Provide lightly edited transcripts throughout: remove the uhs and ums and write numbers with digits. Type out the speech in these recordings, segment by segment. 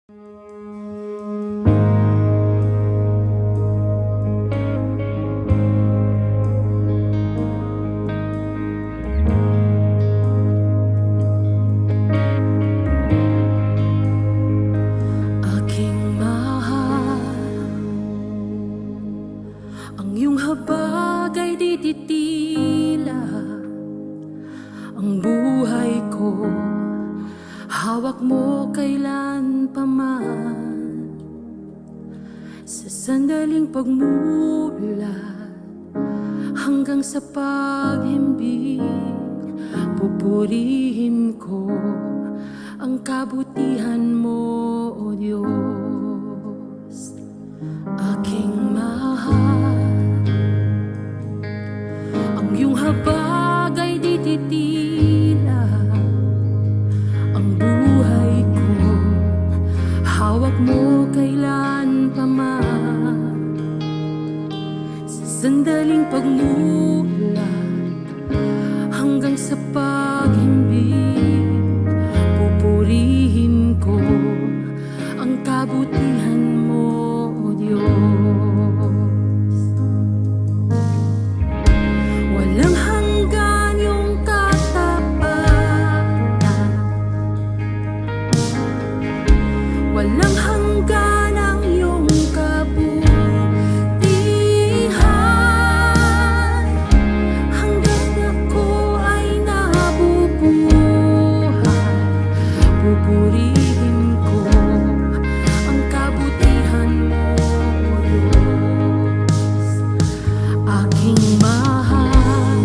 Aking mahal, ang iyong habag ay di titila. Ang buhay ko, hawak mo kailan pa man. Sa sandaling pagmulat hanggang sa paghimbing, pupurihin ko ang kabutihan mo, O Diyos. Aking mahal, ang iyong habag ay di titila. Ang buhay ko, hawak mo kailan pa man. Sa sandaling pagmulat hanggang sa paghimbing, pupurihin ko ang kabutihan mo, O Diyos. Walang hanggan yung katapatan, walang hanggan ang iyong kabutihan. Hanggang ako ay nabubuhay, pupurihin ko ang kabutihan mo, O Diyos. Aking mahal,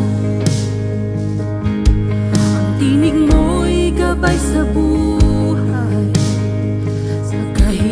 ang tinig mo'y gabay sa buhay, sa kahirapan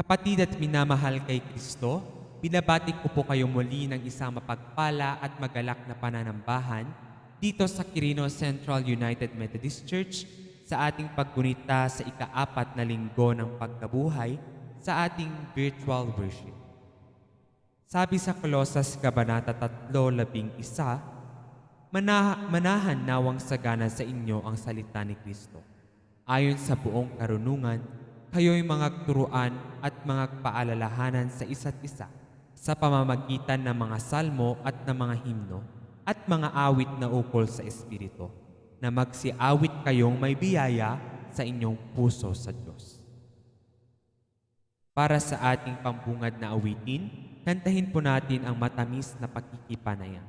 Kapatid at minamahal kay Kristo, binabati ko po kayo muli ng isang mapagpala at magalak na pananambahan dito sa Quirino Central United Methodist Church sa ating paggunita sa ika-4 na linggo ng pagkabuhay sa ating virtual worship. Sabi sa Kolosas Kabanata 3:11, manahan nawang sagana sa inyo ang salita ni Kristo. Ayon sa buong karunungan, kayo'y mga turuan at mga paalalahanan sa isa't isa sa pamamagitan ng mga salmo at ng mga himno at mga awit na ukol sa Espiritu, na magsiawit kayong may biyaya sa inyong puso sa Diyos. Para sa ating pambungad na awitin, kantahin po natin ang matamis na pakikipanayan.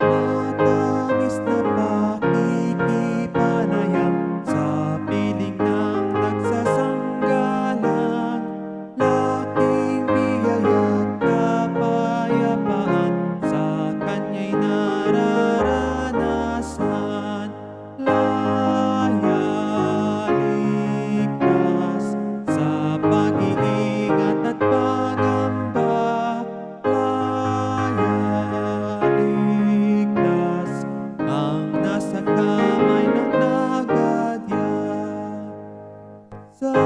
Matamis na pakikipanayam sa piling ng nagsasanggalang, laking biyaya't kapayapaan sa kanya'y nararanasan. Laya, ligtas sa pag-iingat at pangamba. Laya, ligtas ang nasa kamay ng nagadya. Sa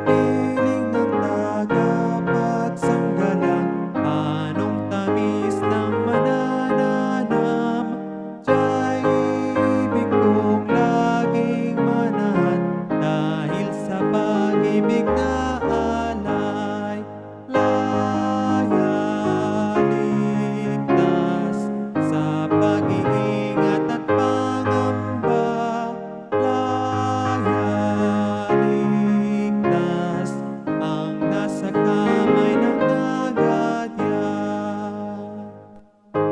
piling ng tagapagsanggalang, anong tamis ng manananam. Diya'y ibig kong laging manahan, dahil sa pag-ibig na alay. Laya, ligtas sa pag-iingat at pangamba. Laya, ligtas ang nasa kamay ng nagadya.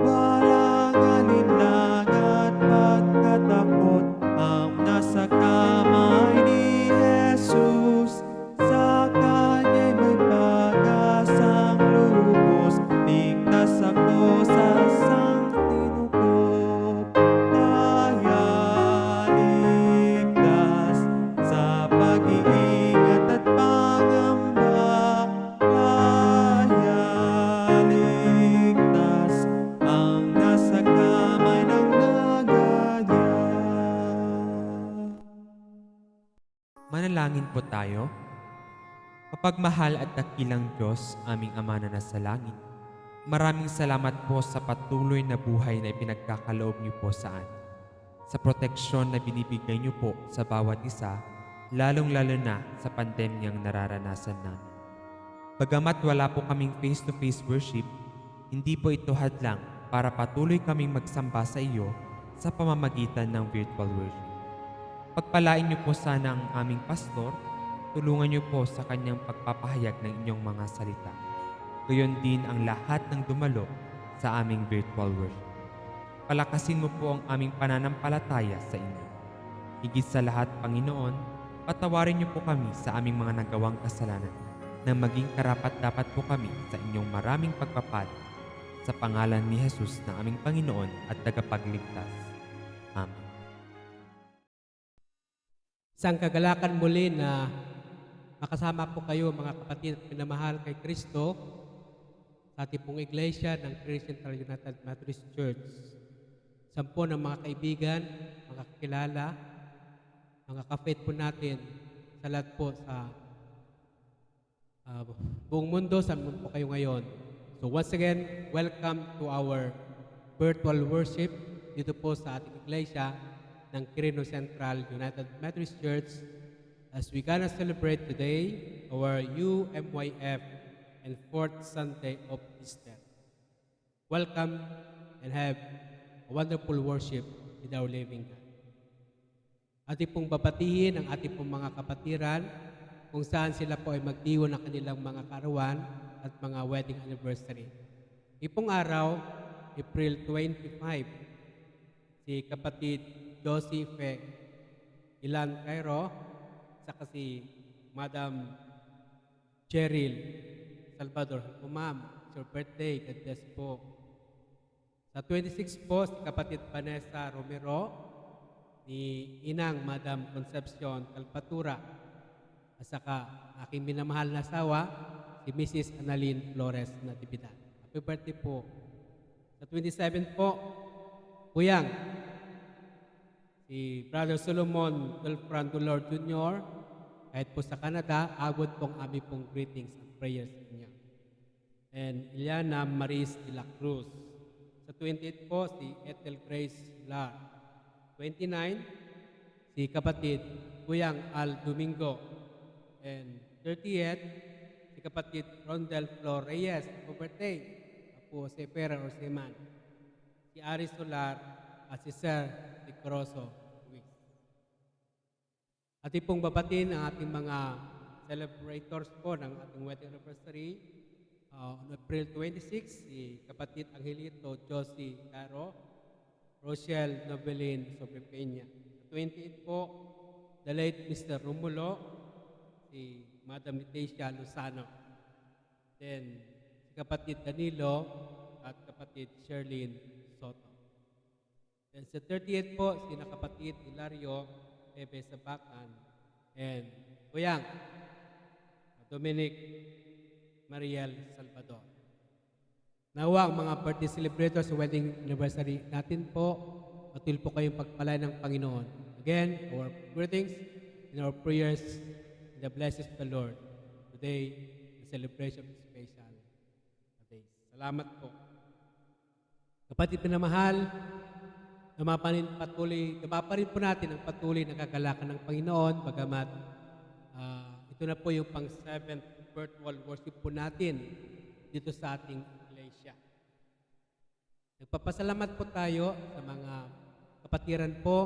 Walang alinlang at pagkatakot ang nasa kamay ni Jesus. Sa kanya'y may pag-asang lubos, ligtas ako sa sangtinukop. Laya, ligtas sa pag-iingat at pangamba. Laya, ligtas ang nasa kamay ng nagadya. Manalangin po tayo. Mapagmahal at dakilang Diyos, aming Ama na nasa langit, maraming salamat po sa patuloy na buhay na ipinagkakaloob niyo po sa amin. Sa proteksyon na binibigay niyo po sa bawat isa, lalong-lalo na sa pandemyang nararanasan namin. Bagamat wala po kaming face-to-face worship, hindi po ito hadlang para patuloy kaming magsamba sa iyo sa pamamagitan ng virtual worship. Pagpalain niyo po sana ang aming pastor, tulungan niyo po sa kanyang pagpapahayag ng inyong mga salita. Gayon din ang lahat ng dumalo sa aming virtual worship. Palakasin mo po ang aming pananampalataya sa inyo. Higit sa lahat, Panginoon, patawarin niyo po kami sa aming mga nagawang kasalanan, na maging karapat-dapat po kami sa inyong maraming pagpapala. Sa pangalan ni Jesus na aming Panginoon at tagapagligtas. Amen. Isang kagalakan muli na makasama po kayo mga kapatid at pinamahal kay Kristo sa ating pong iglesia ng Quirino Central United Methodist Church. Sampo ng mga kaibigan, mga kakilala, mga ka-faith po natin sa lahat po sa buong mundo, saan po kayo ngayon. So once again, welcome to our virtual worship dito po sa ating iglesia ng Quirino Central United Methodist Church as we gonna celebrate today our UMYF and 4th Sunday of Easter. Welcome and have a wonderful worship with our living God. Ating pong babatihin ang ating pong mga kapatiran kung saan sila po ay magdiwon ng kanilang mga karawan at mga wedding anniversary. Ipong araw, April 25, si kapatid Joseph Ilan Cairo, saka si Madam Cheryl Salvador. Ma'am, it's your birthday. God bless po. Sa 26 po, si kapatid Vanessa Romero, ni Inang Madam Concepcion Calpatura, at saka aking minamahal na asawa, si Mrs. Annalyn Flores Natividad. Happy birthday po. Sa 27 po, Kuyang, si Brother Solomon Delfran Dolor Jr., kahit po sa Canada, abot pong aming pong greetings and prayers sa inyo. And Iliana Maris de la Cruz. Sa 28 po, si Ethel Grace Lar. 29, si kapatid Kuyang Al Domingo. And 30th, si kapatid Rondel Flor Reyes. Happy birthday. Po si Pera or si Man. Si Ari Solar at si Sir Decoroso Luis. Ating pong babatin ang ating mga celebrators po ng ating wedding anniversary. On April 26, si kapatid Angelito Josie Caro, Rochelle Novelin Sobrepeña. 28 po, the late Mr. Romulo, si Madam Leticia Luzano. Then, si kapatid Danilo at kapatid Sherlyn Soto. Then sa 38 po, si nakapatid Hilario Bebe Sabakan and Kuyang Dominic Mariel Salvador. Nawa ang mga birthday celebrators sa wedding anniversary natin po, patuloy po kayong pagpalay ng Panginoon. Again, our greetings and our prayers in the blessings of the Lord. Today, the celebration of special days. Salamat po. Kapatid pinamahal, namaparin po natin ang patuloy na kagalakan ng Panginoon, bagamat ito na po yung pang 7th virtual worship po natin dito sa ating iglesia. Nagpapasalamat po tayo sa mga kapatiran po,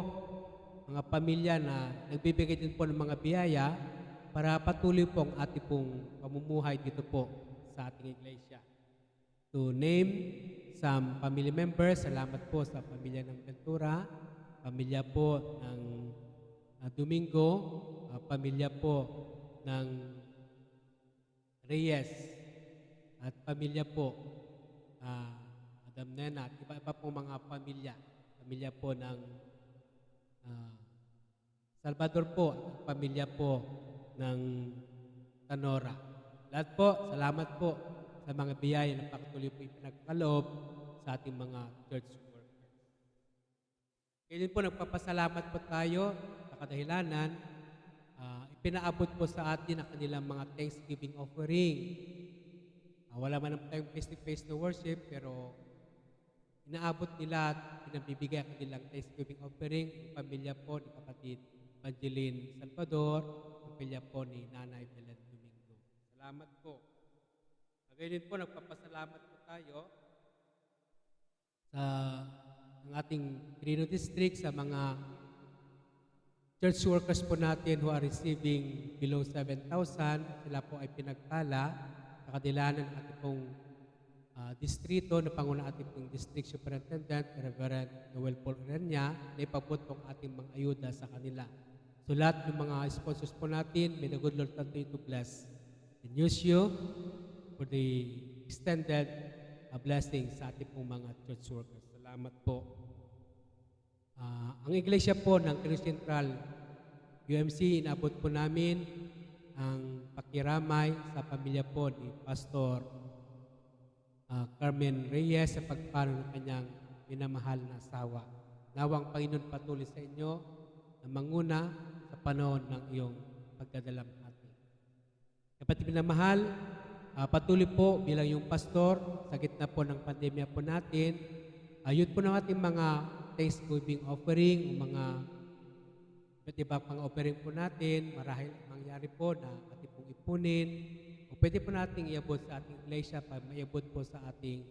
mga pamilya na nagbibigay din po ng mga biyaya para patuloy po ang ating pong pamumuhay dito po sa ating iglesia. To name some family members, salamat po sa pamilya ng Ventura, pamilya po ng Domingo, pamilya po ng Reyes, at pamilya po Madam Nena, at iba-iba po mga pamilya po ng Salvador po, at pamilya po ng Tanora. Lahat po, salamat po sa mga biyaya na patuloy po ipinagkaloob sa ating mga church workers. Kaya din po nagpapasalamat po tayo sa kadahilanan ipinaabot po sa atin ang kanilang mga Thanksgiving offering. Wala man ang tayong face-to-face na worship, pero inaabot nila at pinabibigay ang kanilang Thanksgiving offering. Ang pamilya po ni kapatid Evangeline Salvador, ang pamilya po ni Nanay Belen Domingo. Salamat po. Ngayon po, nagpapasalamat po tayo sa ang ating Quirino District, sa mga church workers po natin who are receiving below 7,000, sila po ay pinagpala sa kadilanan ng ating pong distrito na panguna ating pong district superintendent, Reverend Noel Paul Urania, na ipabot pong ating mga ayuda sa kanila. So lahat ng mga sponsors po natin, may the good Lord continue to bless and use you for the extended blessing sa ating pong mga church workers. Salamat po. Ang iglesia po ng Quirino Central UMC, inabot po namin ang pakiramay sa pamilya po ni Pastor Carmen Reyes sa pagpano ng kanyang minamahal na asawa. Nawang Panginoon patuloy sa inyo na manguna sa panahon ng iyong pagdadalamhati. Kapatid minamahal, patuloy po bilang yung pastor sa gitna po ng pandemya po natin, ayun po ng ating mga Thanksgiving offering, mga iba't ibang pang-offering po natin, marahil mangyari po na ating pong ipunin, o pwede po natin iabot sa ating iglesia para maiabot po sa ating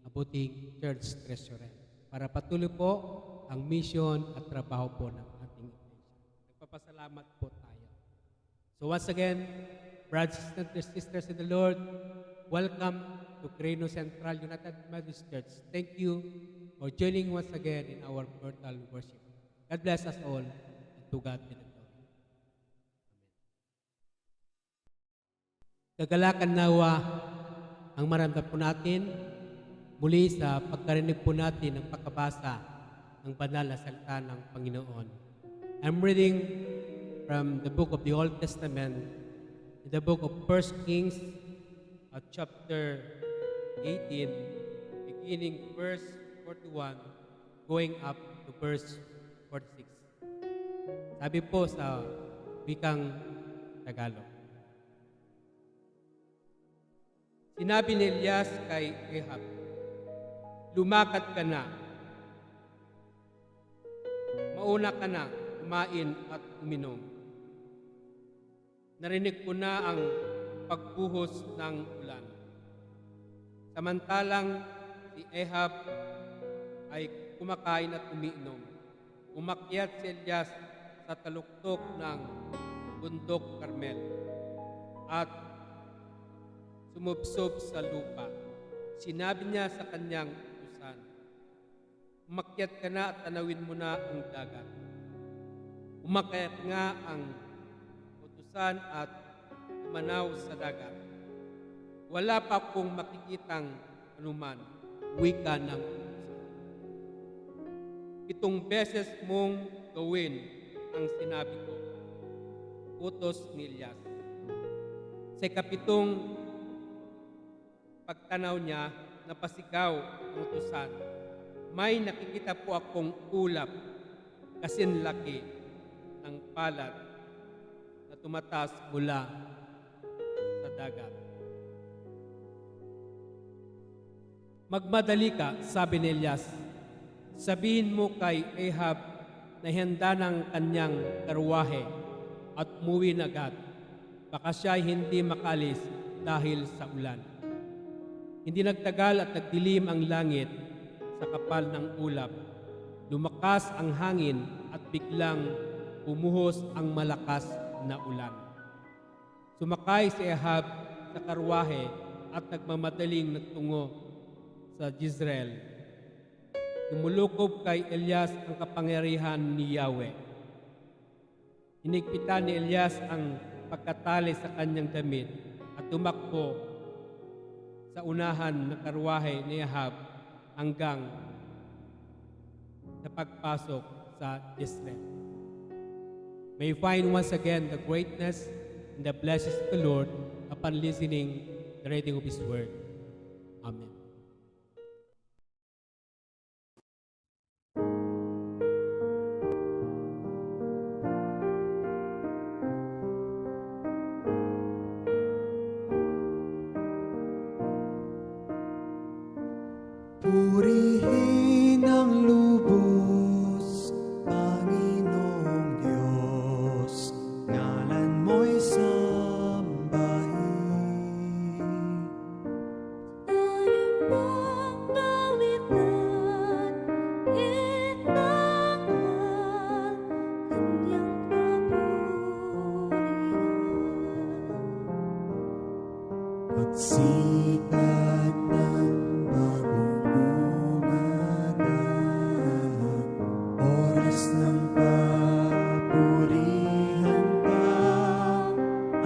abuting church treasurer. Para patuloy po ang mission at trabaho po ng ating iglesia. Nagpapasalamat po tayo. So once again, brothers and sisters in the Lord, welcome to Quirino Central United Methodist Church. Thank you for joining once again in our virtual worship. God bless us all, and to God be the glory. Amen. Kagalakan nawa ang maramdaman po natin, muli sa pagkarinig po natin ng pagkabasa ng banal na salita ng Panginoon. I'm reading from the book of the Old Testament, in the book of 1 Kings, chapter 18, beginning verse 41, going up to verse 46. Sabi po sa wikang Tagalog. Sinabi ni Elias kay Ahab, "Lumakad ka na. Mauna ka na, kumain at uminom. Narinig ko na ang pagbuhos ng ulan." Samantalang si Ahab ay kumakain at umiinom, umakyat si Elias sa taluktok ng bundok Carmel at sumubsob sa lupa. Sinabi niya sa kanyang utusan, "Umakyat ka na at tanawin mo na ang dagat." Umakyat nga ang utusan at umanaw sa dagat. Wala pa akong makikitang anuman, wika ng utusan. 7 beses mong gawin ang sinabi ko, utos ni Elias. Sa 7 pagtanaw niya, napasigaw ang utusan, "May nakikita po akong ulap kasing laki ng palad na tumatas mula sa dagat." "Magmadali ka," sabi ni Elias. "Sabihin mo kay Ahab na ihanda ng kanyang karwahe at umuwi na agad. Baka siya hindi makalis dahil sa ulan." Hindi nagtagal at nagdilim ang langit sa kapal ng ulap. Lumakas ang hangin at biglang bumuhos ang malakas na ulan. Sumakay si Ahab sa karwahe at nagmamadaling nagtungo sa Jezreel. Lumulukob kay Elias ang kapangyarihan ni Yahweh. Hinigpitan ni Elias ang pagkatali sa kanyang damit at tumakbo sa unahan ng karwahe ni Ahab hanggang sa pagpasok sa Jezreel. May you find once again the greatness and the blessings of the Lord upon listening the reading of His Word. Amen. Purihin ang lubos, Panginoong Diyos, ngalan mo'y sambahin. Tayo pagkawitan, itanghal, kanyang kapurihan. Pagsikat ng bagong umaga, oras ng papurihan ka.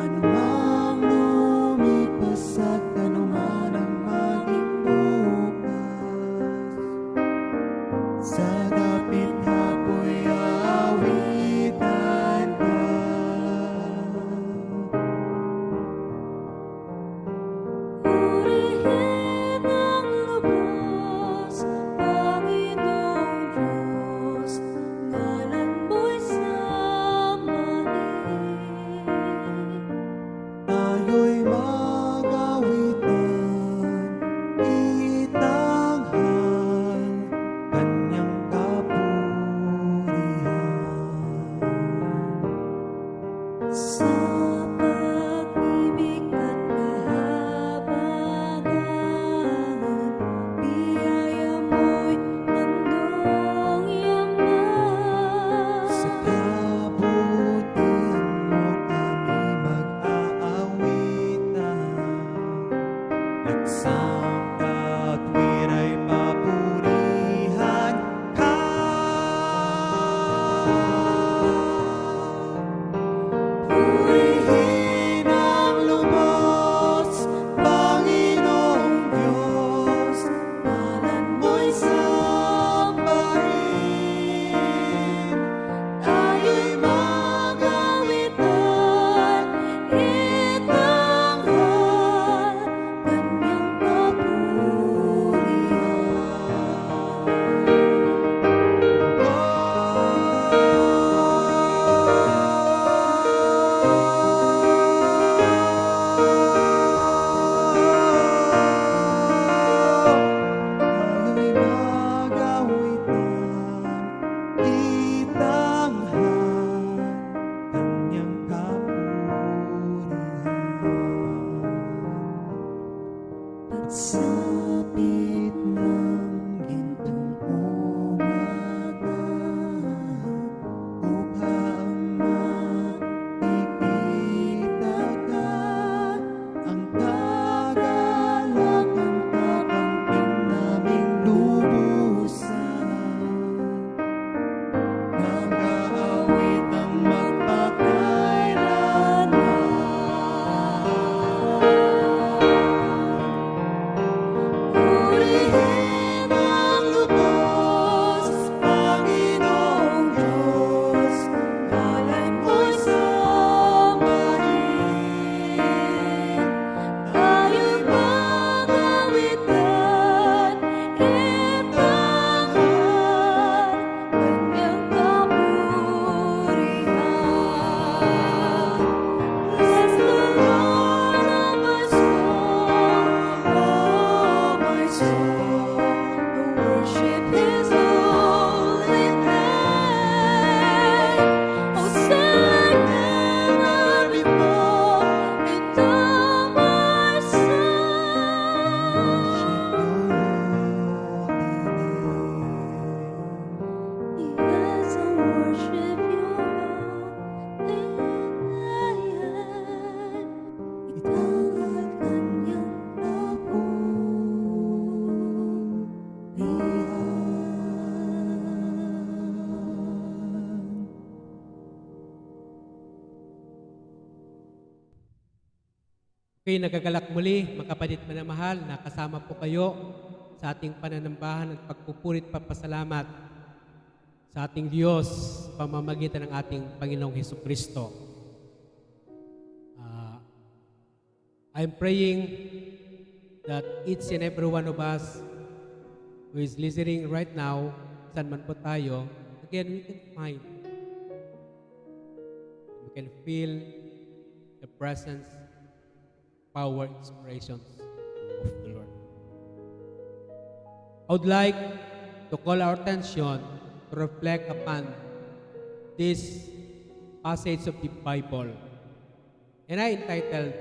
Anumang lumipas at anuman ang maging bukas, sa dapit hapoy awitan ka. Purihin ang lubos, Panginoong Diyos, ngalan mo'y sambahin. Tayo'y magawitan, itanghal, kanyang kapurihan. Sa pag-ibig at kahabagan, biyaya mo'y handong yaman. Sa kabutihan mo kami mag-aawitan, laksang katwir ay papurihan ka. Purihin Okay, nagagalak muli, mga kapatid manamahal, na kasama po kayo sa ating pananambahan at pagpupurit papasalamat sa ating Diyos sa pamamagitan ng ating Panginoong Hesukristo. I'm praying that each and every one of us who is listening right now, saan man po tayo, again, we can feel the presence, power, inspirations of the Lord. I would like to call our attention to reflect upon this passage of the Bible. And I entitled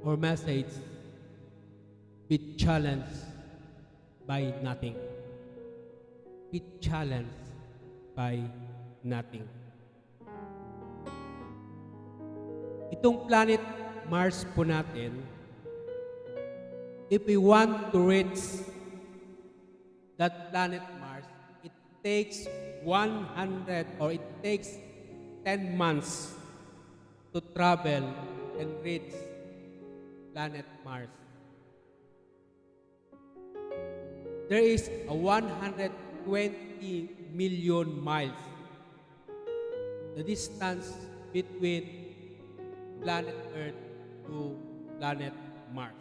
our message, Be Challenged by Nothing. Be challenged by nothing. Itong planet Mars po natin, if we want to reach that planet Mars, it takes 10 months to travel and reach planet Mars. There is a 120 million miles, the distance between planet Earth to planet Mars.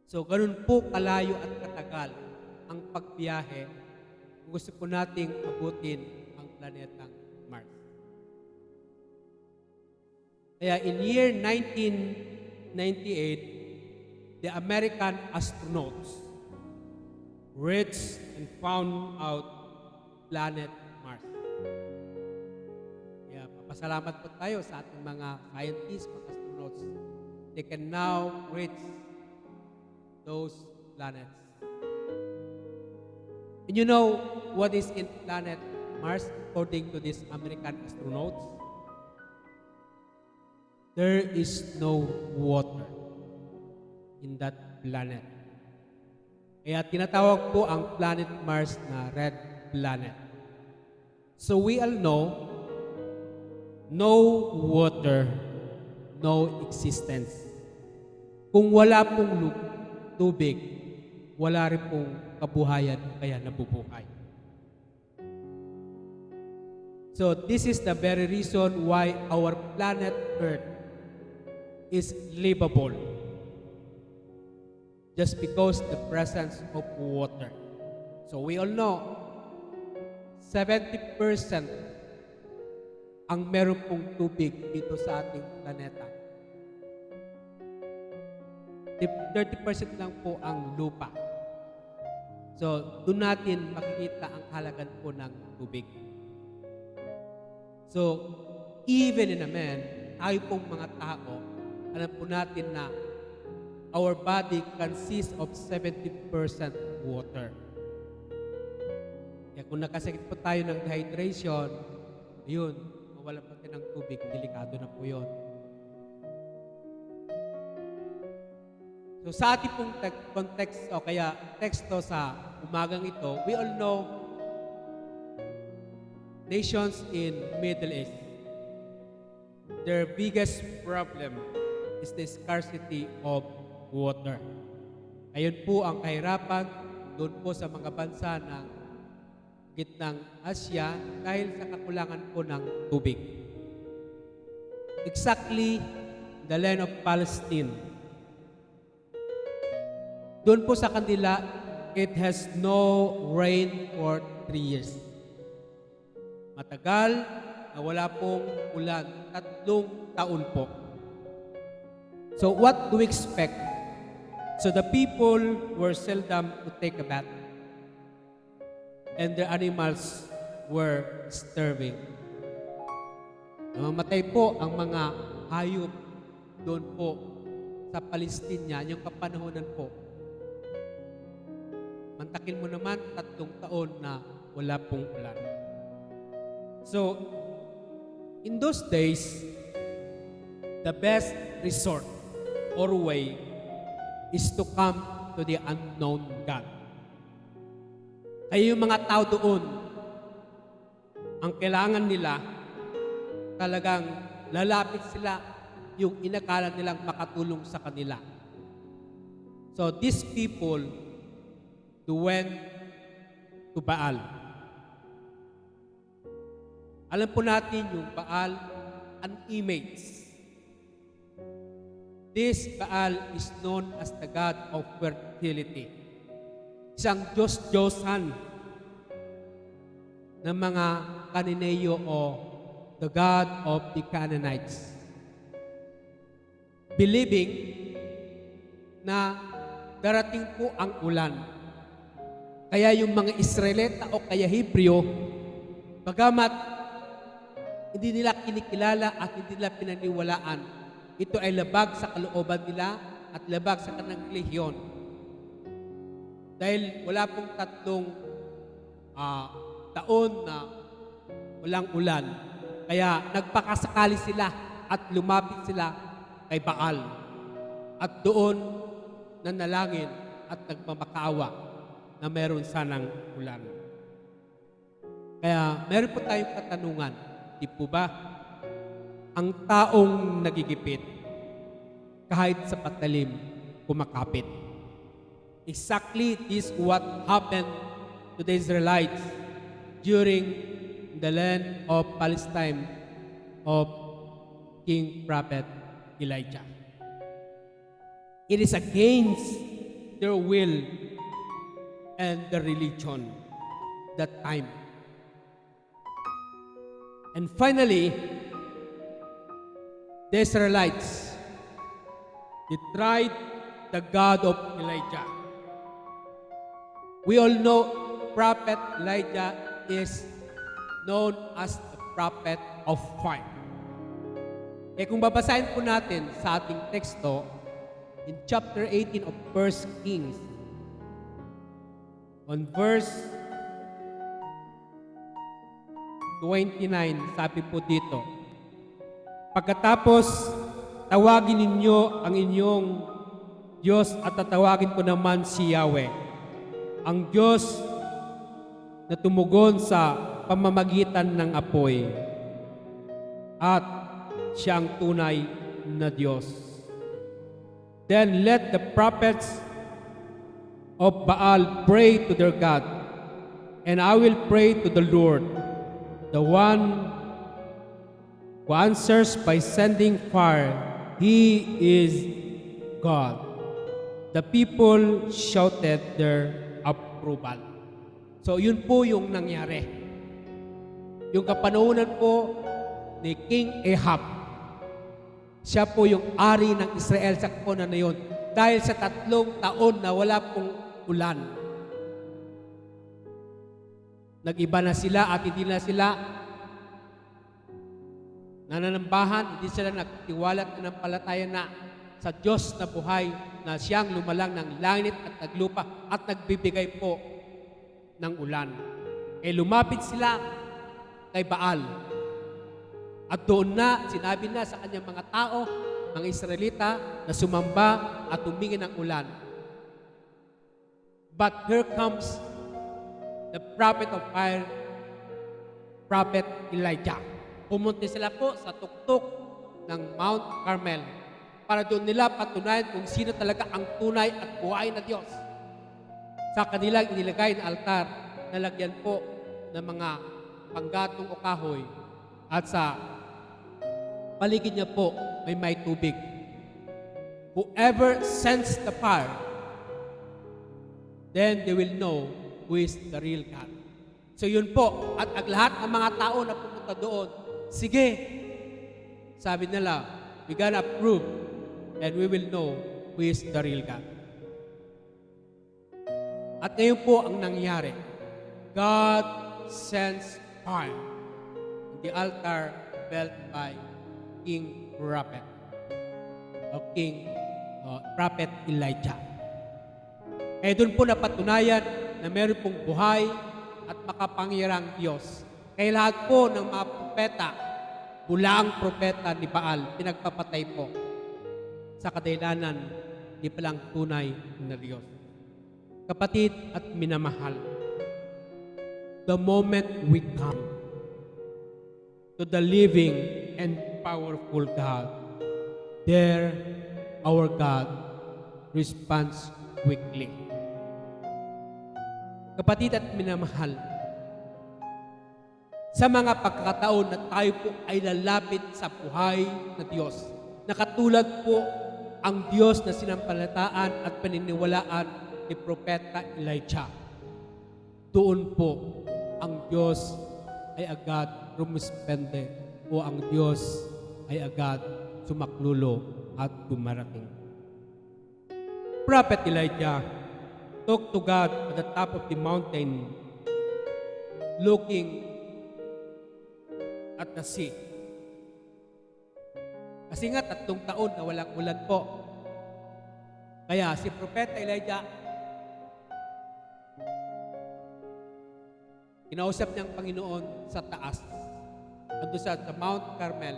So, ganun po kalayo at katagal ang pagbiyahe kung gusto po nating abutin ang planetang Mars. Kaya in year 1998, the American astronauts reached and found out planet Mars. Kaya papasalamat po tayo sa ating mga scientists, mga astronauts. They can now reach those planets. And you know what is in planet Mars according to these American astronauts? There is no water in that planet. Kaya tinatawag po ang planet Mars na red planet. So we all know, no water, no existence. Kung wala pong tubig, wala rin pong kabuhayan, kaya nabubuhay. So this is the very reason why our planet Earth is livable. Just because the presence of water. So we all know, 70% ang meron pong tubig dito sa ating planeta. 30% lang po ang lupa. So, doon natin makikita ang halagan po ng tubig. So, even in a man, tayo pong mga tao, alam po natin na our body consists of 70% water. Kaya kung nakasakit po tayo ng dehydration, yun, mawala pa tayo ng tubig, delikado na po yun. So sa ating pong context o kaya teksto sa umagang ito, we all know nations in Middle East, their biggest problem is the scarcity of water. Ayun po ang kahirapan doon po sa mga bansa ng gitnang Asya dahil sa kakulangan po ng tubig. Exactly the land of Palestine. Doon po sa kanila, it has no rain for 3 years. Matagal na wala pong ulan, 3 taon po. So what do we expect? So the people were seldom to take a bath. And their animals were starving. Namamatay po ang mga hayop doon po sa Palestina, yung kapanahonan po. Mantakin mo naman 3 taon na wala pong ulan. So, in those days, the best resort or way is to come to the unknown God. Kaya yung mga tao doon, ang kailangan nila, talagang lalapit sila yung inakala nilang makatulong sa kanila. So these people went to Baal. Alam po natin yung Baal, an image. This Baal is known as the god of fertility. Isang Diyos-Diyosan ng mga Canaaneo o the god of the Canaanites. Believing na darating po ang ulan. Kaya yung mga Israelita o kaya Hebreo, bagamat hindi nila kinikilala at hindi nila pinaniwalaan, ito ay labag sa kalooban nila at labag sa kanang relihiyon. Dahil wala pong 3 taon na walang ulan. Kaya nagpakasakali sila at lumapit sila kay Baal. At doon nanalangin at nagmamakaawa na meron sanang ulan. Kaya meron po tayong katanungan, di po ba? Ang taong nagigipit, kahit sa patalim, kumakapit. Exactly this what happened to the Israelites during the land of Palestine of King Prophet Elijah. It is against their will and their religion that time. And finally, the Israelites, they tried the God of Elijah. We all know Prophet Elijah is known as the prophet of fire. Kung babasahin po natin sa ating teksto, in chapter 18 of 1 Kings, on verse 29, sabi po dito, pagkatapos tawagin ninyo ang inyong Diyos at tatawagin ko naman si Yahweh, ang Diyos na tumugon sa pamamagitan ng apoy at siya ang tunay na Diyos. Then let the prophets of Baal pray to their God, and I will pray to the Lord, the one who answers by sending fire. He is God. The people shouted their approval. So yun po yung nangyari. Yung kapanahunan po ni King Ahab, siya po yung ari ng Israel sa kapanahunan na yun dahil sa 3 taon na wala pong ulan. Nag-iba na sila at hindi na sila nananambahan, hindi sila nagtiwala at nanampalataya na sa Diyos na buhay na siyang lumalang ng langit at naglupa at nagbibigay po ng ulan. Lumapit sila kay Baal. At doon na, sinabi na sa kanyang mga tao, mga Israelita, na sumamba at humingi ng ulan. But here comes the prophet of fire, Prophet Elijah. Pumunta sila po sa tuktok ng Mount Carmel para doon nila patunayan kung sino talaga ang tunay at buhay na Diyos. Sa kanilang inilagay na altar, nalagyan po ng mga panggatong o kahoy at sa paligid niya po may tubig. Whoever sends the fire, then they will know who is the real God. So yun po, at ang lahat ng mga tao na pumunta doon, sige, sabi nila, we gonna prove and we will know who is the real God. At ngayon po ang nangyari, God sends fire in the altar built by King Prophet o King Prophet Elijah. Kaya doon po napatunayan na meron pong buhay at makapangyarang Diyos. Kaya lahat po ng mga propeta, bulaang propeta ni Baal, pinagpapatay po sa kadahilanan di palang tunay na Diyos. Kapatid at minamahal, the moment we come to the living and powerful God, there our God responds quickly. Kapatid at minamahal, sa mga pagkakataon na tayo po ay lalapit sa buhay na Diyos, na katulad po ang Diyos na sinampalataan at paniniwalaan ni Propeta Elijah, doon po ang Diyos ay agad rumispende o ang Diyos ay agad sumaklulo at dumarating. Prophet Elijah talked to God at the top of the mountain, looking at the sea. Kasi nga 3 taon na walang ulan po. Kaya si Propeta Elijah, kinausap niyang Panginoon sa taas, ando sa Mount Carmel,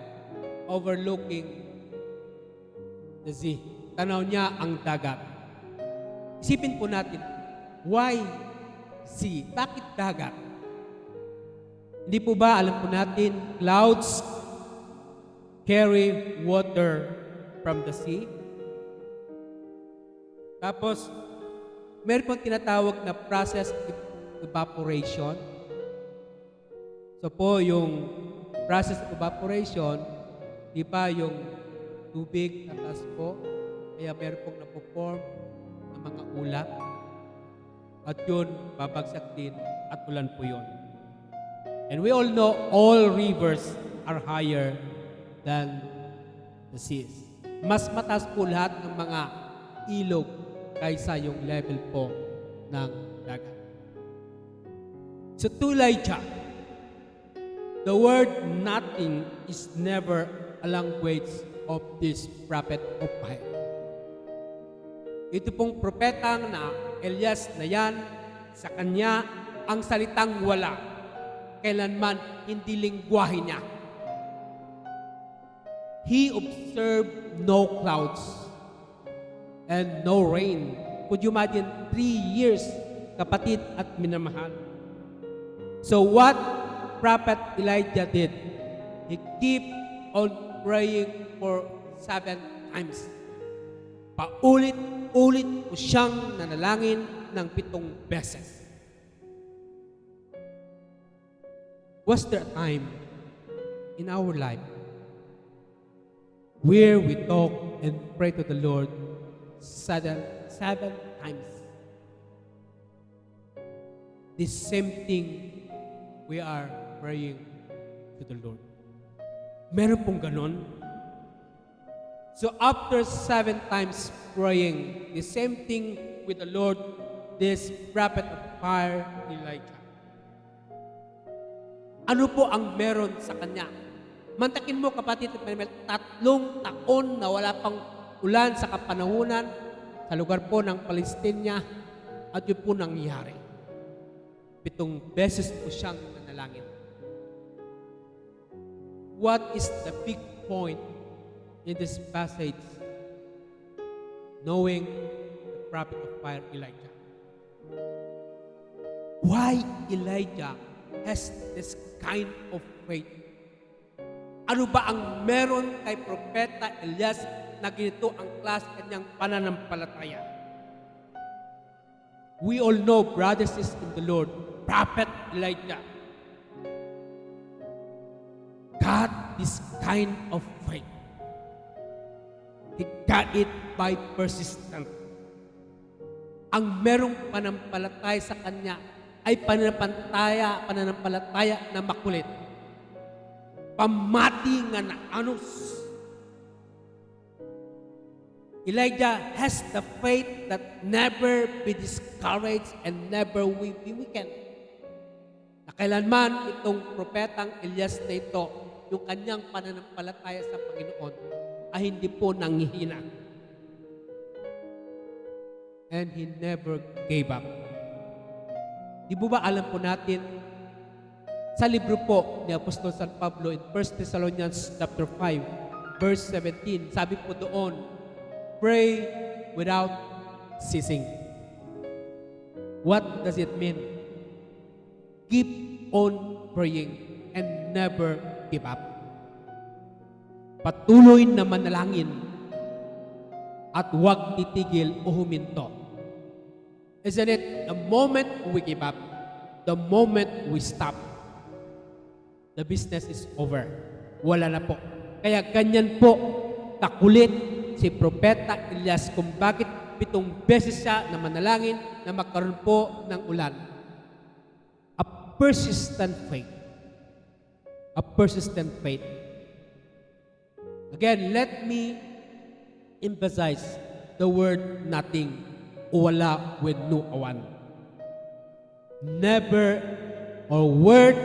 overlooking the sea. Tanaw niya ang dagat. Isipin po natin, why sea? Bakit dagat? Hindi po ba alam po natin, clouds carry water from the sea? Tapos, meron pong tinatawag na process evaporation. So po, yung process of evaporation, di ba yung tubig tatas po, kaya meron pong napoform ng mga ulap. At yun, babagsak din at ulan po yun. And we all know all rivers are higher than the seas. Mas mataas po lahat ng mga ilog kaysa yung level po ng dagat. So to Elijah, the word nothing is never a language of this prophet of fire. Ito pong propetang na Elias na yan, sa kanya ang salitang wala, kailanman hindi lingwahe niya. He observed no clouds and no rain. Could you imagine 3 years, kapatid at minamahal? So what Prophet Elijah did, he keep on praying for 7 times. Paulit-ulit po siyang nanalangin ng 7 beses. Was there a time in our life where we talk and pray to the Lord 7 times? The same thing we are praying to the Lord. Meron pong ganon. So after 7 times praying the same thing with the Lord, this prophet of fire, Elijah, ano po ang meron sa kanya? Mantakin mo, kapatid at manimel, 3 taon na wala pang ulan sa kapanahunan sa lugar po ng Palestina, at yun po nangyari. 7 beses po siyang nanalangin. What is the big point in this passage? Knowing the prophet of fire, Elijah. Why Elijah has this kind of faith? Ano ba ang meron kay Propeta Elias na ganito ang klase kanyang pananampalataya? We all know, brothers and sisters in the Lord, Prophet Elijah got this kind of faith. He got it by persistence. Ang merong panampalataya sa kanya ay pananampalataya na makulit. Pamati nga na anus. Elijah has the faith that never be discouraged and never will be weakened. Na kailanman itong propetang Elias na ito, yung kanyang pananampalataya sa Panginoon, ay hindi po nanghihina. And he never gave up. Di ba alam po natin, sa libro po ni Apostol San Pablo in 1 Thessalonians chapter 5, verse 17, sabi po doon, pray without ceasing. What does it mean? Keep on praying and never give up. Patuloy na manalangin at huwag titigil o huminto. Isn't it the moment we give up, the moment we stop, the business is over. Wala na po. Kaya ganyan po kakulit si Propeta Elias kung bakit 7 beses siya na manalangin na magkaroon po ng ulan. A persistent faith. A persistent faith. Again, let me emphasize the word nothing. Wala with no awan. Never or word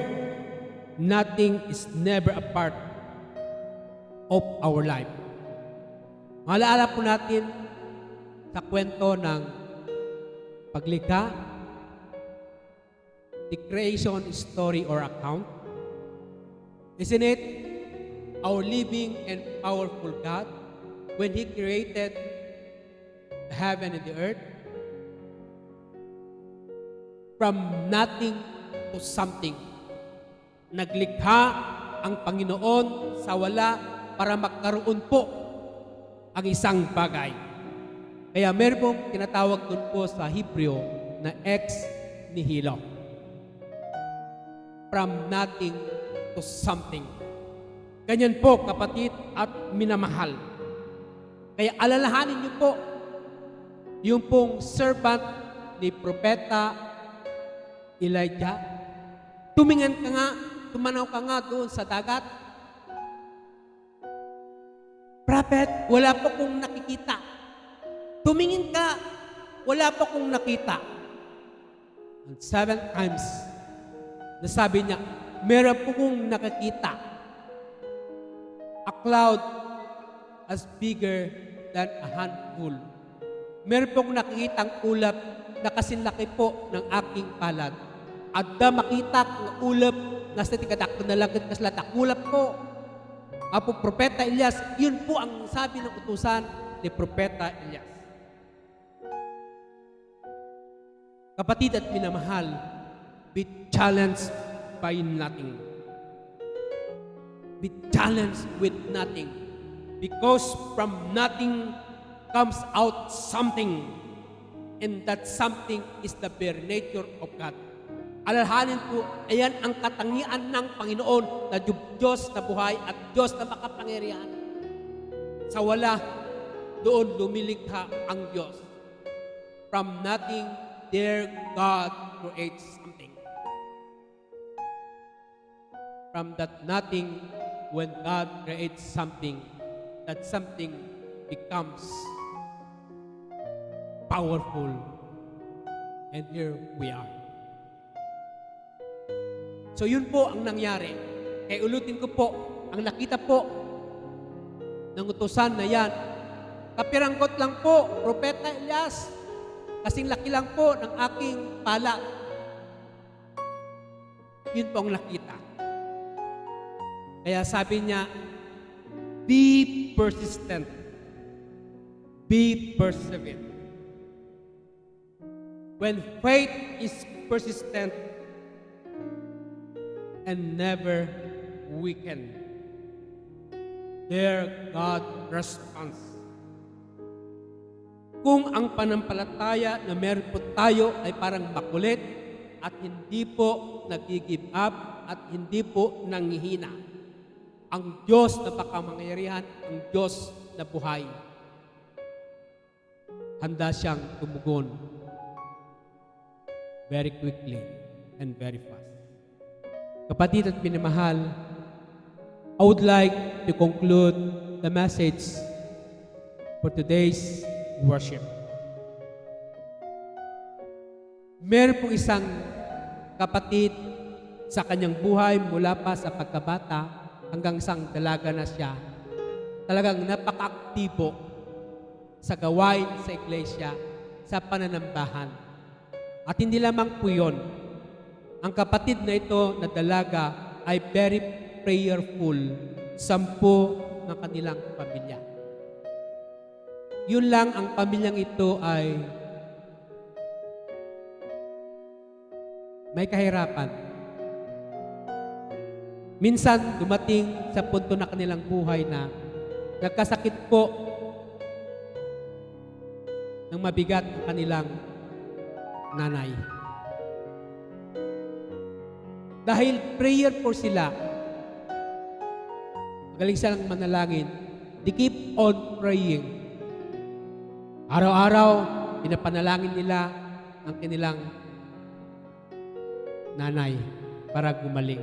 nothing is never a part of our life. Maalala po natin sa kwento ng paglikha, the creation story or account. Isn't it our living and powerful God when He created the heaven and the earth? From nothing to something. Naglikha ang Panginoon sa wala para magkaroon po ang isang bagay. Kaya meron pong tinatawag doon po sa Hebreo na ex nihilo. From nothing to something. Ganyan po, kapatid at minamahal. Kaya alalahanin niyo po yung pong servant ni Propeta Elijah. Tumanaw ka nga doon sa dagat. Prophet, wala po kong nakikita. Tumingin ka, wala po kong nakita. And 7 times, nasabi niya, meron po kong nakikita. A cloud as bigger than a handful. Meron po akong nakikitang ulap na kasinlaki po ng aking palad. At da makita ang ulap na sa tikadak na langit kaslatak. Ulap po. Apo Propeta Elias, yun po ang sabi ng utusan ni Propeta Elias. Kapatid at minamahal, be challenged by nothing. Be challenged with nothing. Because from nothing comes out something. And that something is the bare nature of God. Alalahanin po, ayan ang katangian ng Panginoon na Diyos na buhay at Diyos na makapangyarihan. Sa wala, doon lumilikha ang Diyos. From nothing, there God creates something. From that nothing, when God creates something, that something becomes powerful. And here we are. So yun po ang nangyari. Kaya ulutin ko po, ang nakita po ng utusan na yan, kapiranggot lang po, Propeta Elias, kasing laki lang po ng aking pala. Yun po ang nakita. Kaya sabi niya, be persistent. Be perseverant. When faith is persistent and never weaken, there God responds. Kung ang panampalataya na meron po tayo ay parang makulit at hindi po nag-give up at hindi po nanghihina, ang Diyos na pakamangyarihan, ang Diyos na buhay, handa siyang tumugon very quickly and very fast. Kapatid at minamahal, I would like to conclude the message for today's worship. Meron pong isang kapatid sa kanyang buhay mula pa sa pagkabata hanggang isang dalaga na siya. Talagang napaka-aktibo sa gawain sa iglesia, sa pananambahan. At hindi lamang po yun. Ang kapatid na ito na dalaga ay very prayerful. 10 ng kanilang pamilya. Yun lang ang pamilyang ito ay may kahirapan. Minsan dumating sa punto na kanilang buhay na nagkasakit po ng mabigat ang kanilang nanay. Dahil prayerful sila, magaling silang manalangin, they keep on praying. Araw-araw, pinapanalangin nila ang kanilang nanay para gumaling.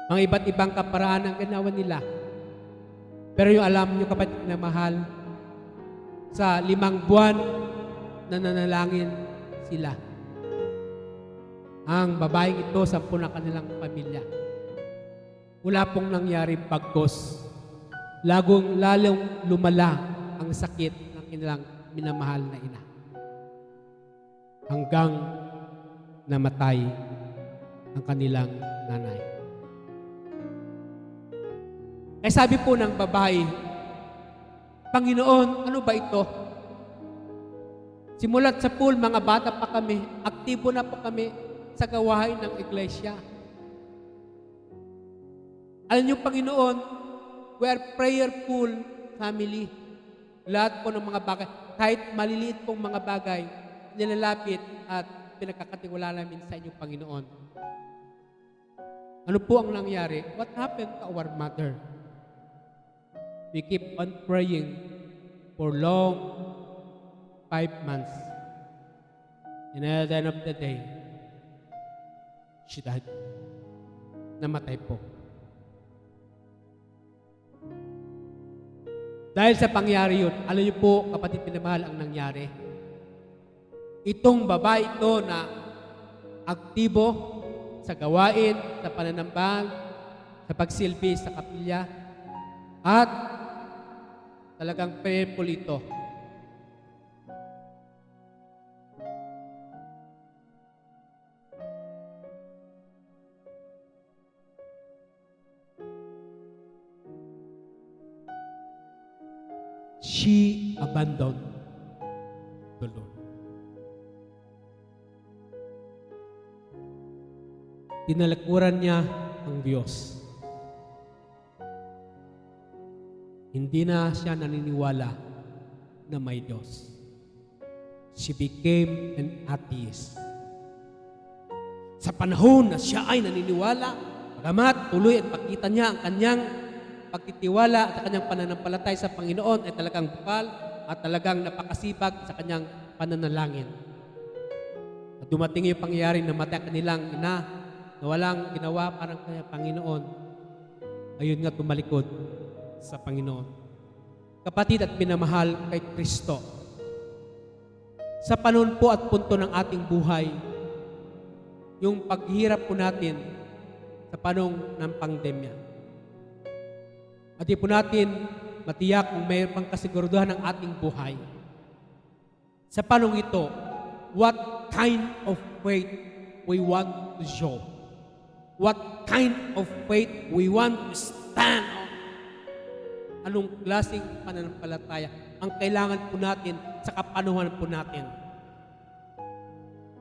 Mga iba't ibang kaparaan ang ginawa nila. Pero yung alam nyo kapatid na mahal, sa 5 buwan na nanalangin sila, ang babaeng ito, 10 na kanilang pamilya. Wala pong nangyari pagkos. Lalong lumala ang sakit ng kanilang minamahal na ina. Hanggang namatay ang kanilang nanay. Kaya sabi po ng babae, Panginoon, ano ba ito? Simulat sa pool, mga bata pa kami, aktibo na po kami sa gawain ng iglesia. Alam niyo, Panginoon, we are prayerful family. Lahat po ng mga bagay, kahit maliliit pong mga bagay, nilalapit at pinagkakatiwala namin sa inyo, Panginoon. Ano po ang nangyari? What happened to our mother? We keep on praying for long 5 months. And at the end of the day, she died. Namatay po. Dahil sa pangyari yun, alam niyo po, kapatid pinamahal, ang nangyari. Itong babae ito na aktibo sa gawain, sa pananambal, sa pagsilbi sa kapilya, at talagang prayerful ito. She abandoned the Lord. Tinalikuran niya ang Diyos. Hindi na siya naniniwala na may Diyos. She became an atheist. Sa panahon na siya ay naniniwala, bagamat tuloy at pakita niya ang kanyang pagtitiwala at sa kanyang pananampalatay sa Panginoon ay talagang bukal at talagang napakasipag sa kanyang pananalangin. At dumating yung pangyayari na matay kanilang ina na walang ginawa parang kaya Panginoon. Ayun nga tumalikod sa Panginoon. Kapatid at minamahal kay Kristo, sa panahon po at punto ng ating buhay, yung paghirap po natin sa panahon ng pandemya, at di po natin matiyak kung mayroon pang kasiguruduhan ng ating buhay. Sa panahon ito, what kind of faith we want to show? What kind of faith we want to stand on? Anong klaseng pananampalataya ang kailangan po natin sa kapanuhan po natin?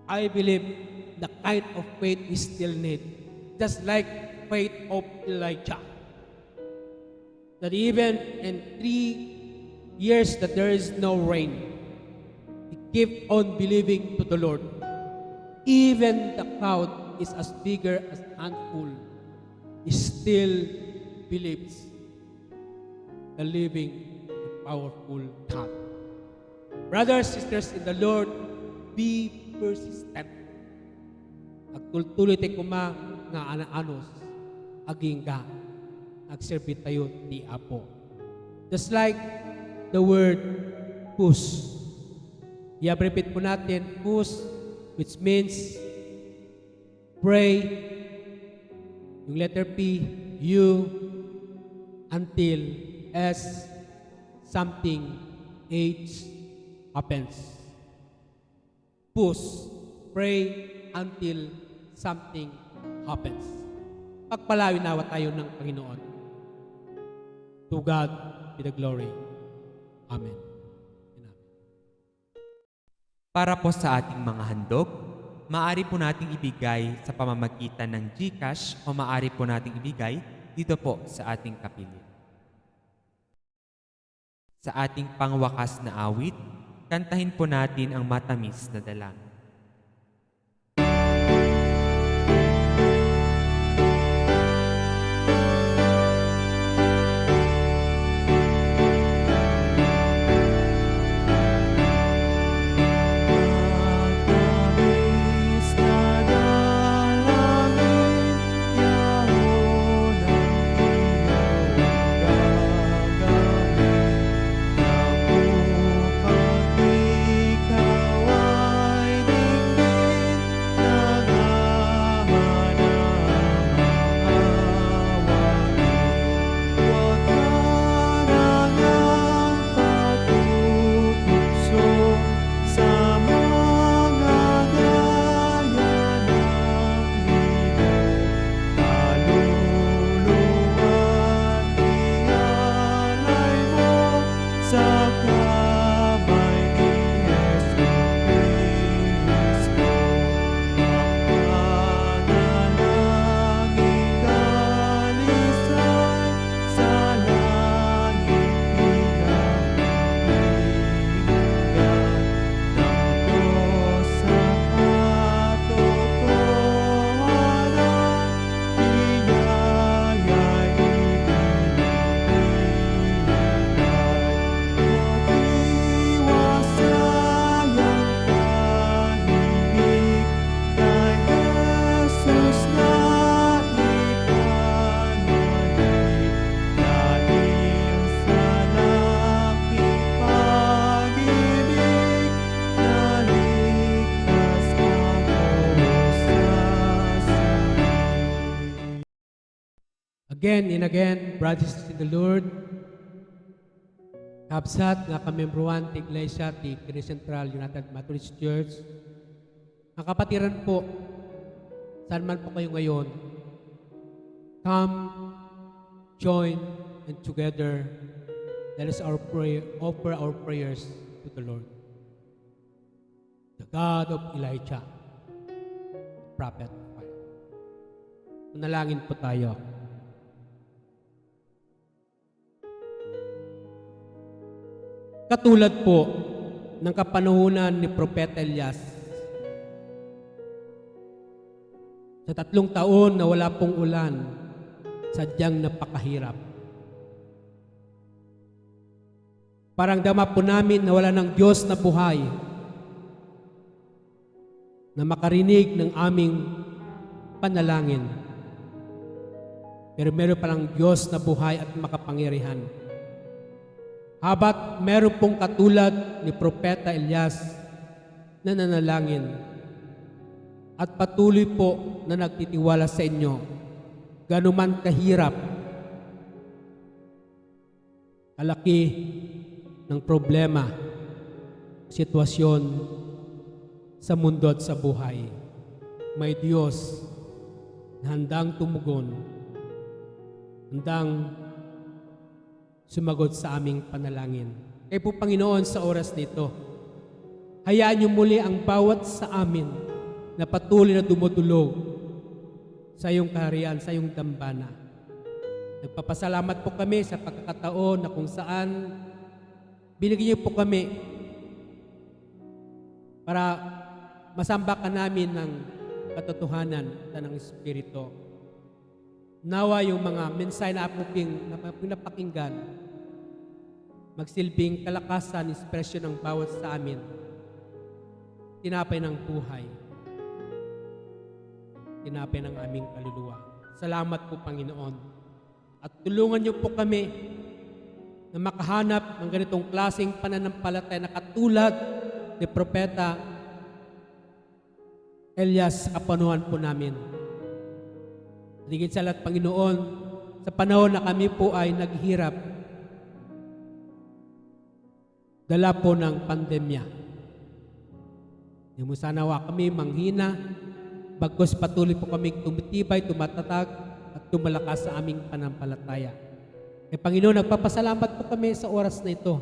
I believe the kind of faith we still need. Just like faith of Elijah. That even in 3 years that there is no rain, he kept on believing to the Lord. Even the cloud is as bigger as handful, he still believes the living and powerful God. Brothers, sisters in the Lord, be persistent. Agtultuloy tayo kuma nga anaanos, aging ka, agserbi tayo ni Apo. Just like the word push. I-repeat po natin, push, which means pray, yung letter P, U, until as something H happens. Push, pray until something happens. Pagpalawi nawa tayo ng Panginoon. To God be the glory. Amen. Para po sa ating mga handog, maaari po nating ibigay sa pamamagitan ng GCash o maaari po nating ibigay dito po sa ating kapilya. Sa ating pangwakas na awit, kantahin po natin ang matamis na dalangin. Matamis na dalangin, yahon ang iyong gagawin. Napupag ikaw ay dinggin, naghahanap ng awain. Huwag ka nang patutukso sa mga gaya ng hino. Kaluluwa't ialay mo sa kamay ni Jesucristo. Ang panalangin dalisay sa langit pinapakinggan ng Diyos sa katotohanan, biyaya'y ibinibigay. Mag-iwasay ang tahimik kay Jesus na ipanalangin, dahil sa laking pag-ibig naligtas ako sa sakit. Again and again, brothers in the Lord, kabsat nga kamembruan ti Iglesia ti Quirino Central United Methodist Church. Ang kapatiran po, saan man po kayo ngayon, come, join, and together, let us offer our prayers to the Lord. The God of Elijah, the prophet of fire. Manalangin po tayo. Katulad po ng kapanahunan ni Propeta Elias, sa 3 taon na wala pong ulan, sadyang napakahirap. Parang dama po namin na wala ng Diyos na buhay, na makarinig ng aming panalangin. Pero meron palang Diyos na buhay at makapangyarihan. Habat meron pong katulad ni Propeta Elias na nanalangin at patuloy po na nagtitiwala sa inyo, ganuman kahirap, kalaki ng problema, sitwasyon sa mundo at sa buhay. May Diyos na handang tumugon, handang sumagot sa aming panalangin. Kaya po Panginoon, sa oras nito, hayaan niyo muli ang bawat sa amin na patuloy na dumudulog sa iyong kaharian, sa iyong dambana. Nagpapasalamat po kami sa pagkakataon na kung saan binigyan niyo po kami para masambakan namin ng katotohanan at ng Espiritu. Nawa yung mga mensahe na pinapakinggan, magsilbing kalakasan, inspirasyon ng bawat sa amin, tinapay ng buhay, tinapay ng aming kaluluwa. Salamat po Panginoon. At tulungan niyo po kami na makahanap ng ganitong klaseng pananampalataya na katulad ni Propeta Elias sa kapanuhan po namin. Higit sa lahat, Panginoon, sa panahon na kami po ay naghihirap, dala po ng pandemya. Hindi mo sanawa kami manghina, bagkus patuloy po kami tumitibay, tumatatag, at tumalakas sa aming panampalataya. Panginoon, nagpapasalamat po kami sa oras na ito,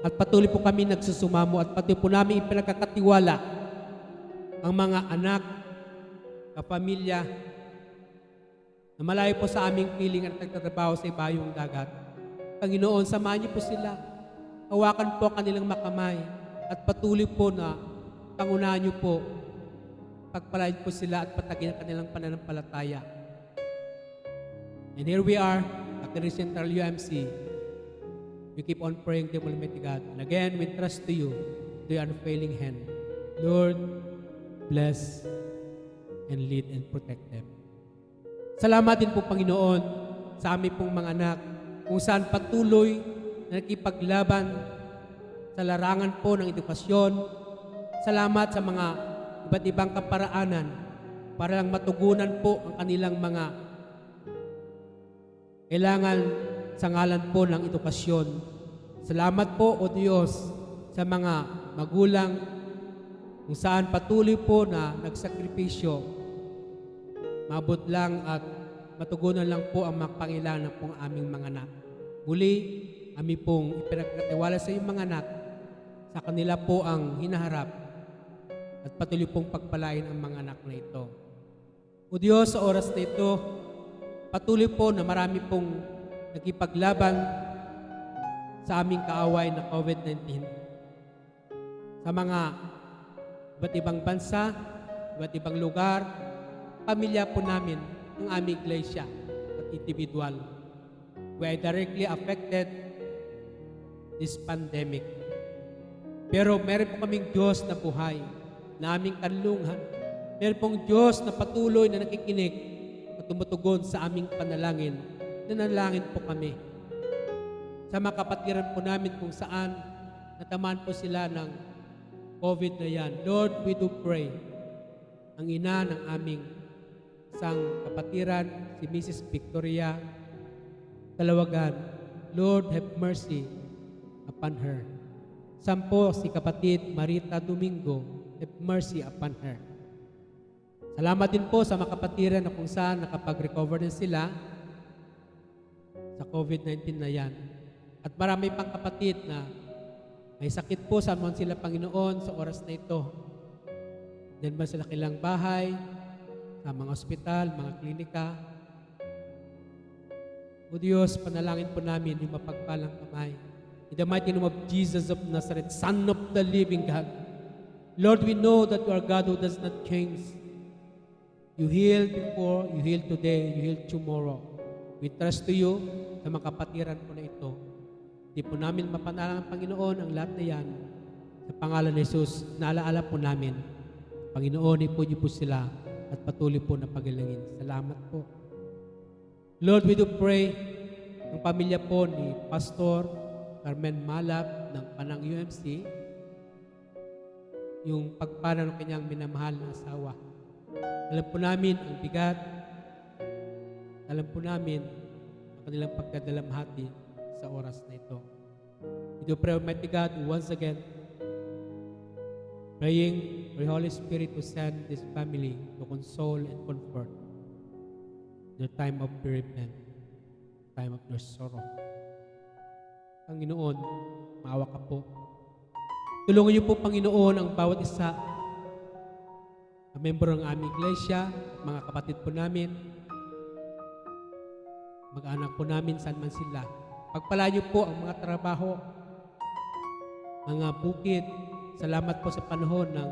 at patuloy po kami nagsusumamo, at patuloy po namin ipinagkakatiwala ang mga anak, kapamilya, na malayo po sa aming piling at nagtatrabaho sa ibayong dagat. Panginoon, samahan niyo po sila. hawakan po ang kanilang makamay at patuloy po na pangunahan niyo po. Pagpalain po sila at patagin ang kanilang pananampalataya. And here we are at the Central UMC. We keep on praying to Almighty God. And again, we trust to you, to your unfailing hand. Lord, bless and lead and protect them. Salamat din po, Panginoon, sa aming pong mga anak, kung saan patuloy na nakipaglaban sa larangan po ng edukasyon. Salamat sa mga iba't ibang kaparaanan para lang matugunan po ang kanilang mga kailangan sa ngalan po ng edukasyon. Salamat po, O Diyos, sa mga magulang kung saan patuloy po na nagsakripisyo. Mabot lang at matugunan lang po ang mga pangailangan po ng aming mga anak. Muli, kami pong ipinagkatiwala sa iyong mga anak. Sa kanila po ang hinaharap at patuloy pong pagpalain ang mga anak na ito. O Diyos, sa oras na ito, patuloy po na marami pong nagkipaglaban sa aming kaaway na COVID-19. Sa mga iba't ibang bansa, iba't ibang lugar, pamilya po namin ng aming iglesia at individual. We are directly affected this pandemic. Pero meron po kaming Diyos na buhay, na aming kanlungan. Meron pong Diyos na patuloy na nakikinig at tumutugon sa aming panalangin. Nanalangin po kami. Sa mga kapatiran po namin kung saan natamaan po sila ng COVID na yan. Lord, we do pray. Ang ina ng aming isang kapatiran, si Mrs. Victoria Kalawagan, Lord, have mercy upon her. Sampo, si kapatid Marita Domingo, have mercy upon her. Salamat din po sa mga kapatiran na kung saan nakapag-recover din sila sa COVID-19 na yan. At marami pang kapatid na may sakit po, saan sila, Panginoon, sa oras na ito. Diyan ba sila kilang bahay, sa mga ospital, mga klinika. O Diyos, panalangin po namin yung mapagpalang kamay. In the mighty name of Jesus of Nazareth, Son of the living God. Lord, we know that you are God who does not change. You healed before, you healed today, you healed tomorrow. We trust to you sa mga kapatiran po na ito. Di po namin mapanalang, Panginoon, ang lahat na yan. Sa pangalan ni Jesus, naalaala po namin. Panginoon, ipo niyo po sila at patuloy po na pagalangin. Salamat po. Lord, we do pray ang pamilya po ni Pastor Carmen Malab ng Panang UMC, yung pagpanaw ng kanyang minamahal na asawa. Alam po namin ang bigat. Alam po namin ang kanilang pagkadalamhati sa oras na ito. We do pray, Almighty God, once again, praying for the Holy Spirit to send this family to console and comfort their time of bereavement, time of their sorrow. Panginoon, maawa ka po. Tulungan niyo po, Panginoon, ang bawat isa na membro ng aming iglesia, mga kapatid po namin, mag-anak po namin, saan man sila. Pagpalain niyo po ang mga trabaho, mga bukid. Salamat po sa panahon ng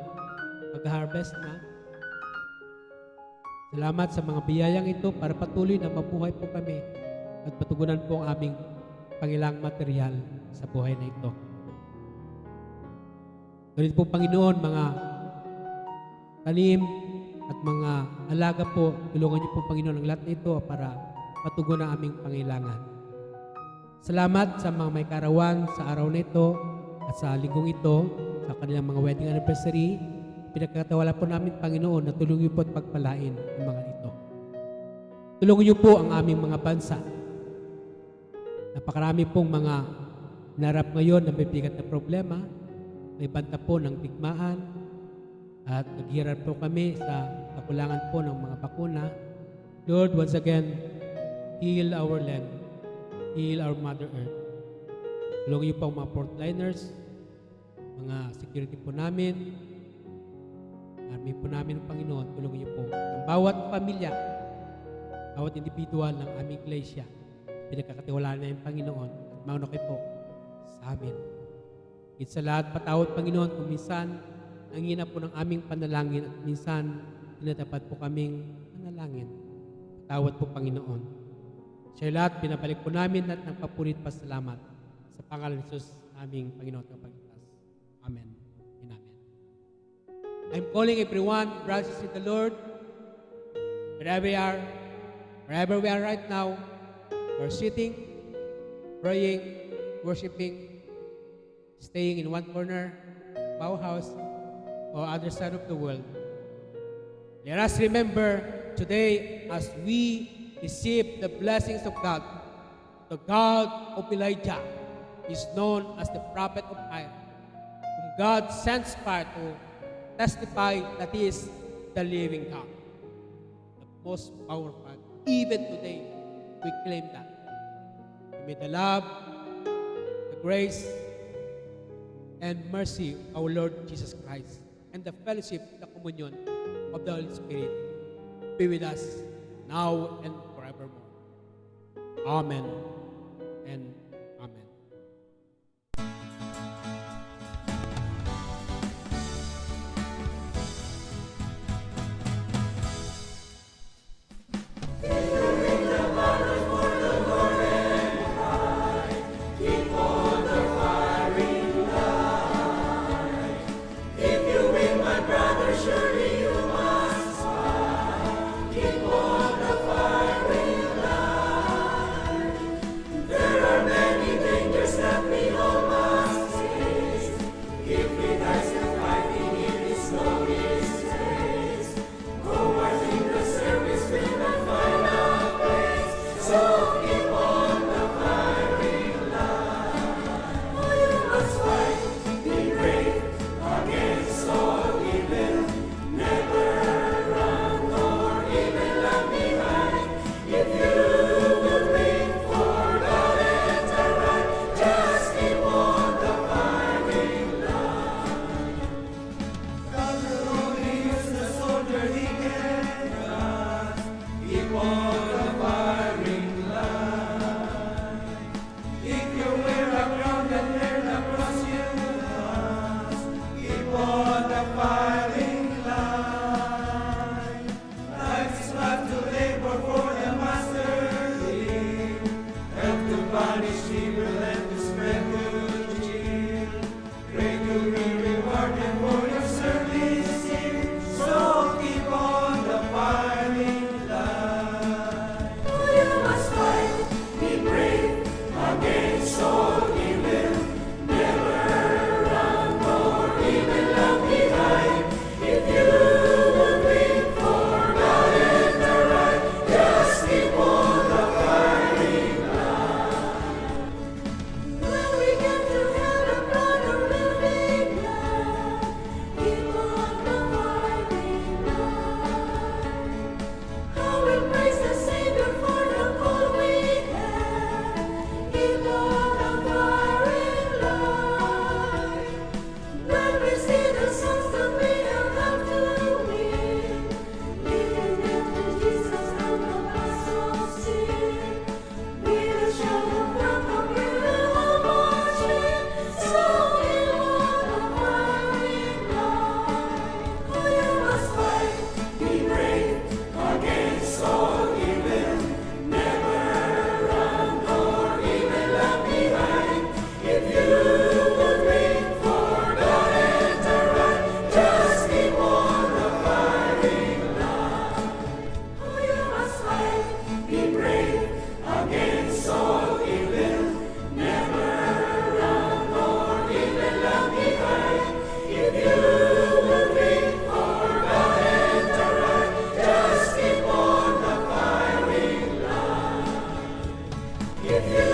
mag-harvest na. Salamat sa mga biyayang ito para patuloy na mabuhay po kami at patugunan po ang aming pangilang material sa buhay na ito. Ganito po, Panginoon, mga tanim at mga alaga po, tulungan niyo po, Panginoon, ang lahat na ito para patugunan ang aming pangailangan. Salamat sa mga may karawan sa araw na ito at sa linggong ito, sa kanilang mga wedding anniversary. Pinagkatawala po namin, Panginoon, na tulungan niyo po at pagpalain ang mga ito. Tulungan niyo po ang aming mga bansa. Napakarami pong mga narap ngayon na may bigat na problema. May banta po ng digmaan at naghihirap po kami sa kakulangan po ng mga bakuna. Lord, once again, heal our land. Heal our Mother Earth. Tulungan niyo po ang mga frontliners, mga security po namin, army po namin ng Panginoon. Tulungan niyo po ang bawat pamilya, bawat individual ng aming iglesia. Pinagkakatiwalaan na yung Panginoon at mauna kayo po sa amin. Higit sa lahat, patawad Panginoon kung minsan nanghina po ng aming panalangin at minsan tinatapat po kaming panalangin. Patawad po Panginoon. Sa lahat, pinabalik po namin at nagpapulit pasalamat sa pangalan ni Jesus, aming Panginoon at Kapagligtas. Amen and Amen. I'm calling everyone, brothers in the Lord, wherever we are right now, we're sitting, praying, worshiping, staying in one corner of our house or other side of the world. Let us remember today as we receive the blessings of God, the God of Elijah is known as the prophet of fire, whom God sends fire to testify that He is the living God, the most powerful. Even today, we claim that. May the love, the grace, and mercy of our Lord Jesus Christ, and the fellowship, the communion of the Holy Spirit be with us now and forevermore. Amen and Amen. If you